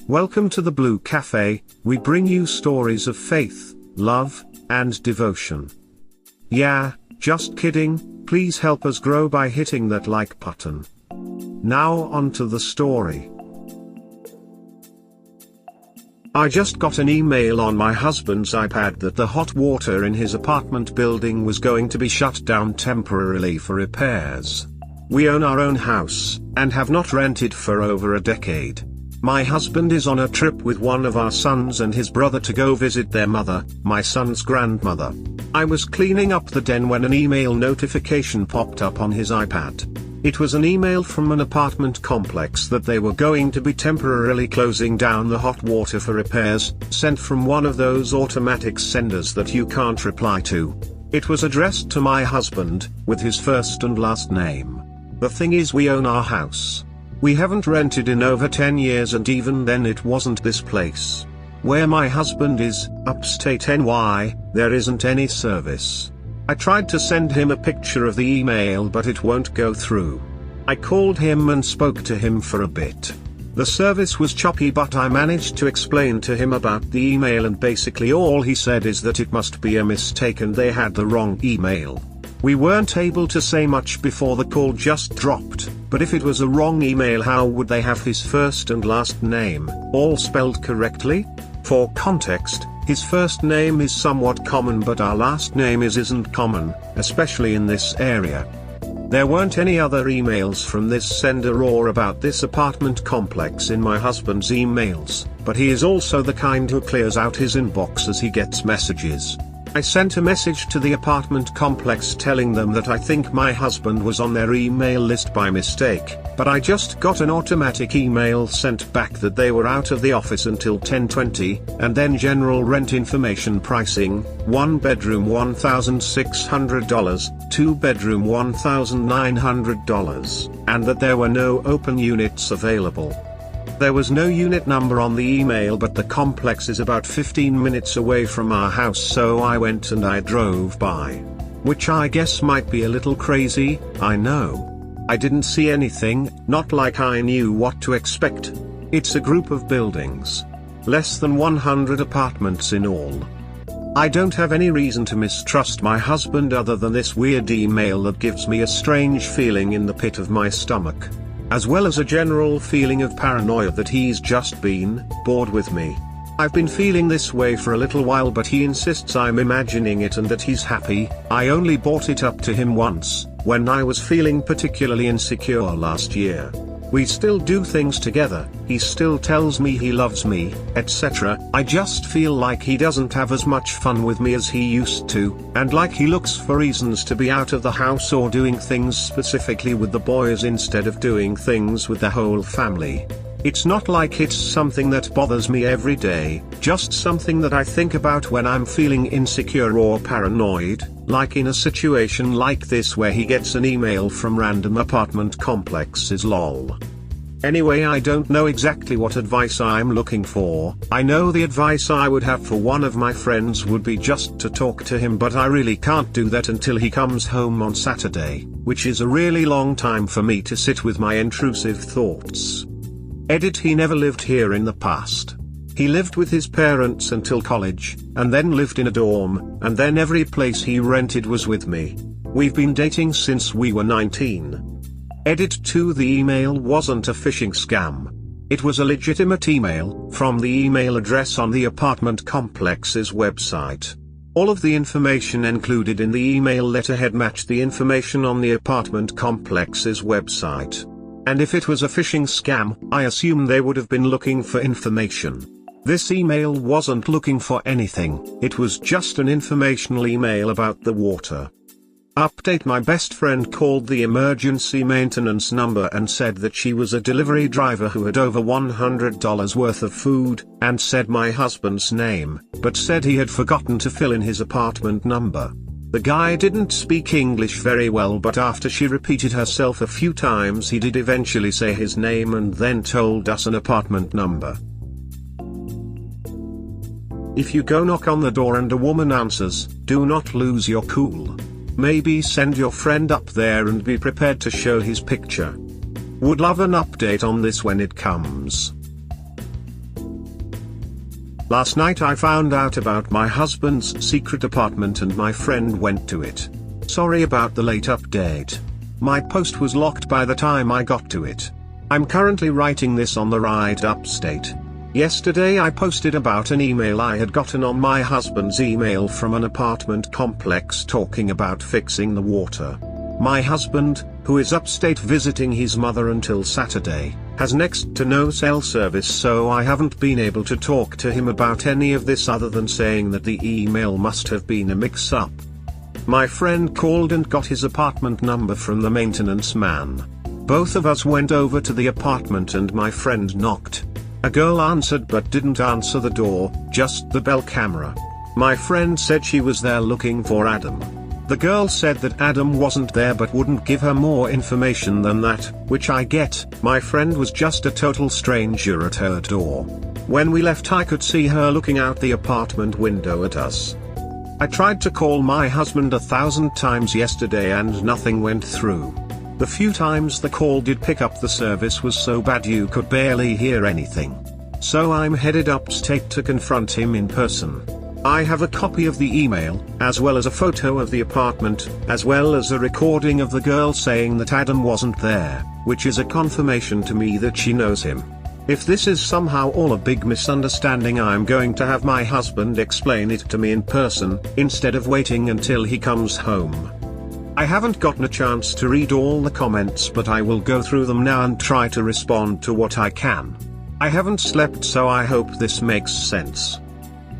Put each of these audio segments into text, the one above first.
Welcome to the Blue Cafe. We bring you stories of faith, love, and devotion. Yeah, just kidding, please help us grow by hitting that like button. Now on to the story. I just got an email on my husband's iPad that the hot water in his apartment building was going to be shut down temporarily for repairs. We own our own house, and have not rented for over a decade. My husband is on a trip with one of our sons and his brother to go visit their mother, my son's grandmother. I was cleaning up the den when an email notification popped up on his iPad. It was an email from an apartment complex that they were going to be temporarily closing down the hot water for repairs, sent from one of those automatic senders that you can't reply to. It was addressed to my husband, with his first and last name. The thing is, we own our house. We haven't rented in over 10 years, and even then it wasn't this place. Where my husband is, upstate NY, there isn't any service. I tried to send him a picture of the email, but it won't go through. I called him and spoke to him for a bit. The service was choppy, but I managed to explain to him about the email, and basically all he said is that it must be a mistake and they had the wrong email. We weren't able to say much before the call just dropped, but if it was a wrong email, how would they have his first and last name, all spelled correctly? For context, his first name is somewhat common, but our last name isn't common, especially in this area. There weren't any other emails from this sender or about this apartment complex in my husband's emails, but he is also the kind who clears out his inbox as he gets messages. I sent a message to the apartment complex telling them that I think my husband was on their email list by mistake, but I just got an automatic email sent back that they were out of the office until 10:20, and then general rent information pricing, 1 bedroom $1,600, 2 bedroom $1,900, and that there were no open units available. There was no unit number on the email, but the complex is about 15 minutes away from our house, so I went and I drove by. Which I guess might be a little crazy, I know. I didn't see anything, not like I knew what to expect. It's a group of buildings. Less than 100 apartments in all. I don't have any reason to mistrust my husband other than this weird email that gives me a strange feeling in the pit of my stomach. As well as a general feeling of paranoia that he's just been bored with me. I've been feeling this way for a little while, but he insists I'm imagining it and that he's happy. I only brought it up to him once, when I was feeling particularly insecure last year. We still do things together, he still tells me he loves me, etc. I just feel like he doesn't have as much fun with me as he used to, and like he looks for reasons to be out of the house or doing things specifically with the boys instead of doing things with the whole family. It's not like it's something that bothers me every day, just something that I think about when I'm feeling insecure or paranoid, like in a situation like this where he gets an email from random apartment complexes lol. Anyway, I don't know exactly what advice I'm looking for. I know the advice I would have for one of my friends would be just to talk to him, but I really can't do that until he comes home on Saturday, which is a really long time for me to sit with my intrusive thoughts. Edit: he never lived here in the past. He lived with his parents until college, and then lived in a dorm, and then every place he rented was with me. We've been dating since we were 19. Edit: 2 The email wasn't a phishing scam. It was a legitimate email, from the email address on the apartment complex's website. All of the information included in the email letterhead matched the information on the apartment complex's website. And if it was a phishing scam, I assume they would have been looking for information. This email wasn't looking for anything, it was just an informational email about the water. Update: my best friend called the emergency maintenance number and said that she was a delivery driver who had over $100 worth of food, and said my husband's name, but said he had forgotten to fill in his apartment number. The guy didn't speak English very well, but after she repeated herself a few times he did eventually say his name and then told us an apartment number. If you go knock on the door and a woman answers, do not lose your cool. Maybe send your friend up there and be prepared to show his picture. Would love an update on this when it comes. Last night I found out about my husband's secret apartment and my friend went to it. Sorry about the late update. My post was locked by the time I got to it. I'm currently writing this on the ride upstate. Yesterday I posted about an email I had gotten on my husband's email from an apartment complex talking about fixing the water. My husband, who is upstate visiting his mother until Saturday, has next to no cell service, so I haven't been able to talk to him about any of this other than saying that the email must have been a mix-up. My friend called and got his apartment number from the maintenance man. Both of us went over to the apartment and my friend knocked. A girl answered but didn't answer the door, just the bell camera. My friend said she was there looking for Adam. The girl said that Adam wasn't there but wouldn't give her more information than that, which I get. My friend was just a total stranger at her door. When we left I could see her looking out the apartment window at us. I tried to call my husband 1,000 times yesterday and nothing went through. The few times the call did pick up, the service was so bad you could barely hear anything. So I'm headed upstate to confront him in person. I have a copy of the email, as well as a photo of the apartment, as well as a recording of the girl saying that Adam wasn't there, which is a confirmation to me that she knows him. If this is somehow all a big misunderstanding, I'm going to have my husband explain it to me in person, instead of waiting until he comes home. I haven't gotten a chance to read all the comments, but I will go through them now and try to respond to what I can. I haven't slept, so I hope this makes sense.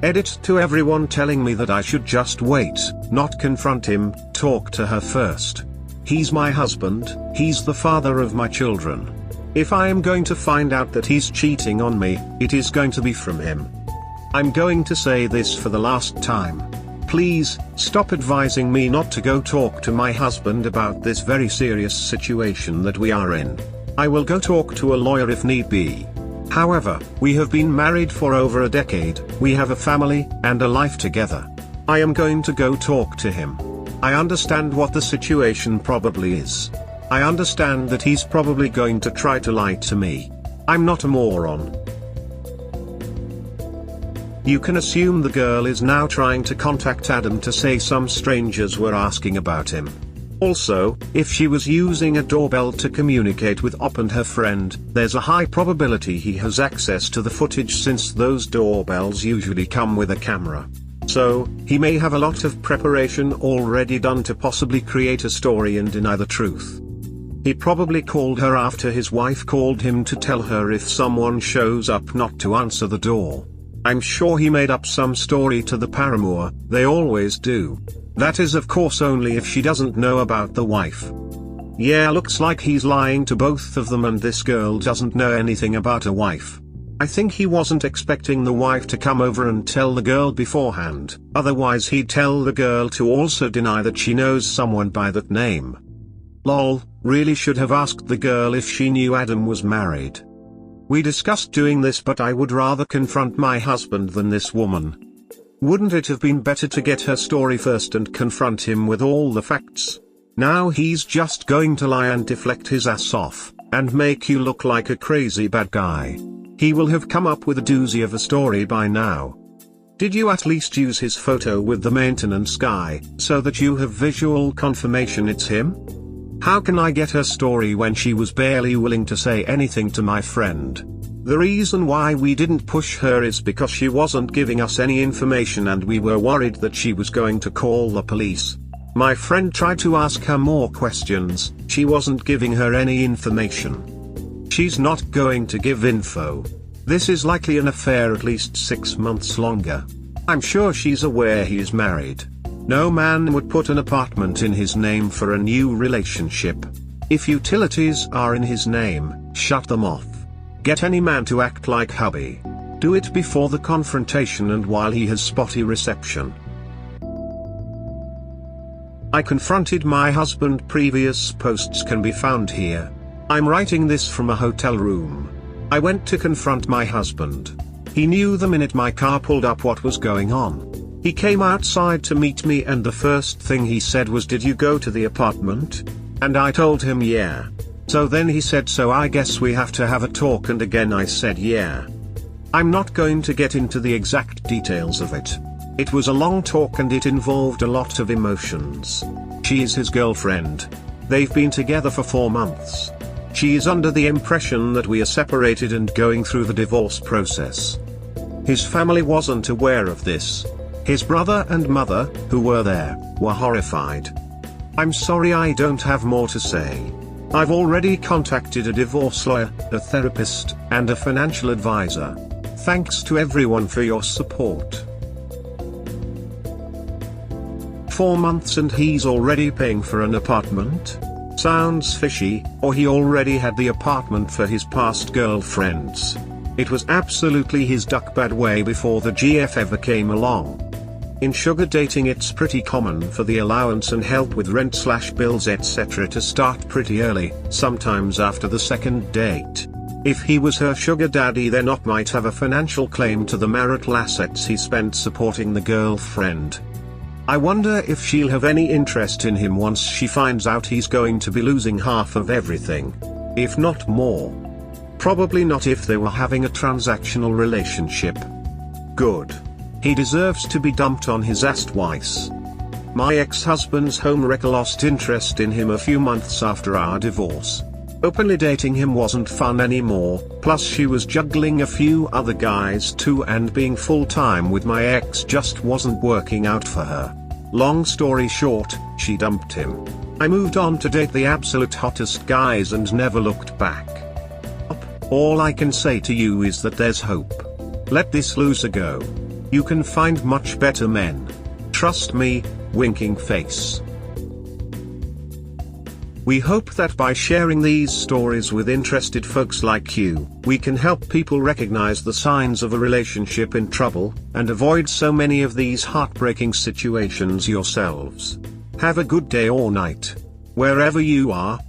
Edit to everyone telling me that I should just wait, not confront him, talk to her first. He's my husband, he's the father of my children. If I am going to find out that he's cheating on me, it is going to be from him. I'm going to say this for the last time. Please, stop advising me not to go talk to my husband about this very serious situation that we are in. I will go talk to a lawyer if need be. However, we have been married for over a decade, we have a family, and a life together. I am going to go talk to him. I understand what the situation probably is. I understand that he's probably going to try to lie to me. I'm not a moron. You can assume the girl is now trying to contact Adam to say some strangers were asking about him. Also, if she was using a doorbell to communicate with Op and her friend, there's a high probability he has access to the footage, since those doorbells usually come with a camera. So, he may have a lot of preparation already done to possibly create a story and deny the truth. He probably called her after his wife called him to tell her if someone shows up not to answer the door. I'm sure he made up some story to the paramour, they always do. That is of course only if she doesn't know about the wife. Yeah, looks like he's lying to both of them, and this girl doesn't know anything about a wife. I think he wasn't expecting the wife to come over and tell the girl beforehand, otherwise he'd tell the girl to also deny that she knows someone by that name. Lol, really should have asked the girl if she knew Adam was married. We discussed doing this, but I would rather confront my husband than this woman. Wouldn't it have been better to get her story first and confront him with all the facts? Now he's just going to lie and deflect his ass off, and make you look like a crazy bad guy. He will have come up with a doozy of a story by now. Did you at least use his photo with the maintenance guy, so that you have visual confirmation it's him? How can I get her story when she was barely willing to say anything to my friend? The reason why we didn't push her is because she wasn't giving us any information and we were worried that she was going to call the police. My friend tried to ask her more questions, she wasn't giving her any information. She's not going to give info. This is likely an affair at least 6 months longer. I'm sure she's aware he is married. No man would put an apartment in his name for a new relationship. If utilities are in his name, shut them off. Get any man to act like hubby. Do it before the confrontation and while he has spotty reception. I confronted my husband. Previous posts can be found here. I'm writing this from a hotel room. I went to confront my husband. He knew the minute my car pulled up what was going on. He came outside to meet me and the first thing he said was, "Did you go to the apartment?" And I told him yeah. So then he said, "So I guess we have to have a talk," and again I said yeah. I'm not going to get into the exact details of it. It was a long talk and it involved a lot of emotions. She is his girlfriend. They've been together for 4 months. She is under the impression that we are separated and going through the divorce process. His family wasn't aware of this. His brother and mother, who were there, were horrified. I'm sorry, I don't have more to say. I've already contacted a divorce lawyer, a therapist, and a financial advisor. Thanks to everyone for your support. 4 months and he's already paying for an apartment? Sounds fishy, or he already had the apartment for his past girlfriends. It was absolutely his duck bad way before the GF ever came along. In sugar dating it's pretty common for the allowance and help with rent/bills etc. to start pretty early, sometimes after the second date. If he was her sugar daddy then Op might have a financial claim to the marital assets he spent supporting the girlfriend. I wonder if she'll have any interest in him once she finds out he's going to be losing half of everything. If not more. Probably not if they were having a transactional relationship. Good. He deserves to be dumped on his ass twice. My ex-husband's homewrecker lost interest in him a few months after our divorce. Openly dating him wasn't fun anymore, plus she was juggling a few other guys too and being full-time with my ex just wasn't working out for her. Long story short, she dumped him. I moved on to date the absolute hottest guys and never looked back. All I can say to you is that there's hope. Let this loser go. You can find much better men. Trust me, winking face. We hope that by sharing these stories with interested folks like you, we can help people recognize the signs of a relationship in trouble, and avoid so many of these heartbreaking situations yourselves. Have a good day or night, wherever you are.